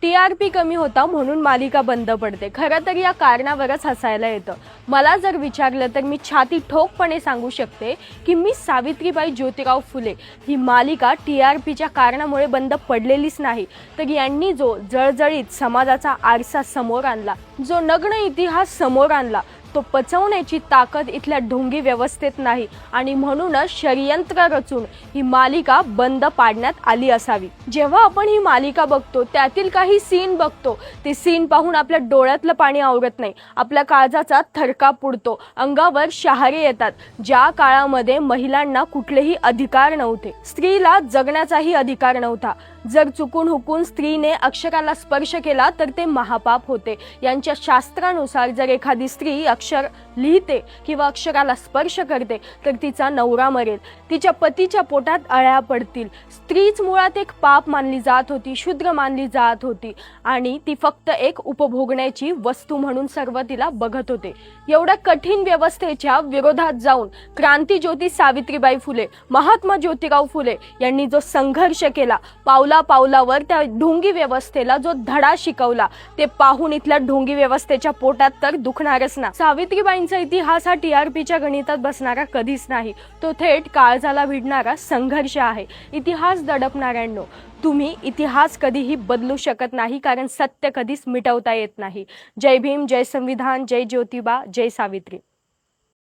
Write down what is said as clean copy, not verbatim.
TRP कमी होता म्हणून मालिका बंद पडते। खरं तर या कारणावरच हसायला येतं। मला जर विचारलं तर मी छाती ठोकपणे सांगू शकते की मी सावित्रीबाई ज्योतिराव फुले ही मालिका TRPच्या कारणामुळे बंद पडलेलीच नाही, तर यांनी जो जळजळीत समाजाचा आरसा समोर आणला, जो नग्न इतिहास समोर आणला, तो पचवण्याची ताकद इथल्या ढोंगी व्यवस्थेत नाही आणि म्हणूनच षडयंत्र रचून ही मालिका बंद पाडण्यात आली असावी। जेव्हा आपण ही मालिका बघतो त्यातील काही सीन बघतो, ते सीन पाहून आपल्या डोळ्यातलं पाणी आवरत नाही, आपल्या काळजाचा थरकाप उडतो, अंगावर शहारे येतात। ज्या काळामध्ये महिलांना कुठलेही अधिकार नव्हते, स्त्रीला जगण्याचाही अधिकार नव्हता, जर चुकून हुकून स्त्रीने अक्षराला स्पर्श केला तर ते महापाप होते। यांच्या शास्त्रानुसार जर एखादी स्त्री अक्षर लिहिते किंवा अक्षराला स्पर्श करते तर तिचा नवरा मरेल, तिच्या पतीच्या पोटात अळ्या पडतील। स्त्रीच मुळात एक पाप मानली जात होती, शूद्र मानली जात होती आणि ती फक्त एक उपभोगण्याची वस्तू म्हणून सर्व तिला बघत होते। एवढ्या कठीण व्यवस्थेच्या विरोधात जाऊन क्रांतीज्योती सावित्रीबाई फुले, महात्मा ज्योतिराव फुले यांनी जो संघर्ष केला, पावला पावलावर त्या ढोंगी व्यवस्थेला जो धडा शिकवला, ते पाहून इथल्या ढोंगी व्यवस्थेच्या पोटात तर दुखणारच ना। सावित्रीबाईंचा इतिहास हा TRPच्या गणितात बसणारा कधीच नाही, तो थेट काळजाला भिडणारा संघर्ष आहे। इतिहास दडपणाऱ्यांनो, तुम्ही इतिहास कधीही बदलू शकत नाही, कारण सत्य कधीच मिटवता येत नाही। जय भीम, जय संविधान, जय ज्योतिबा, जय सावित्री।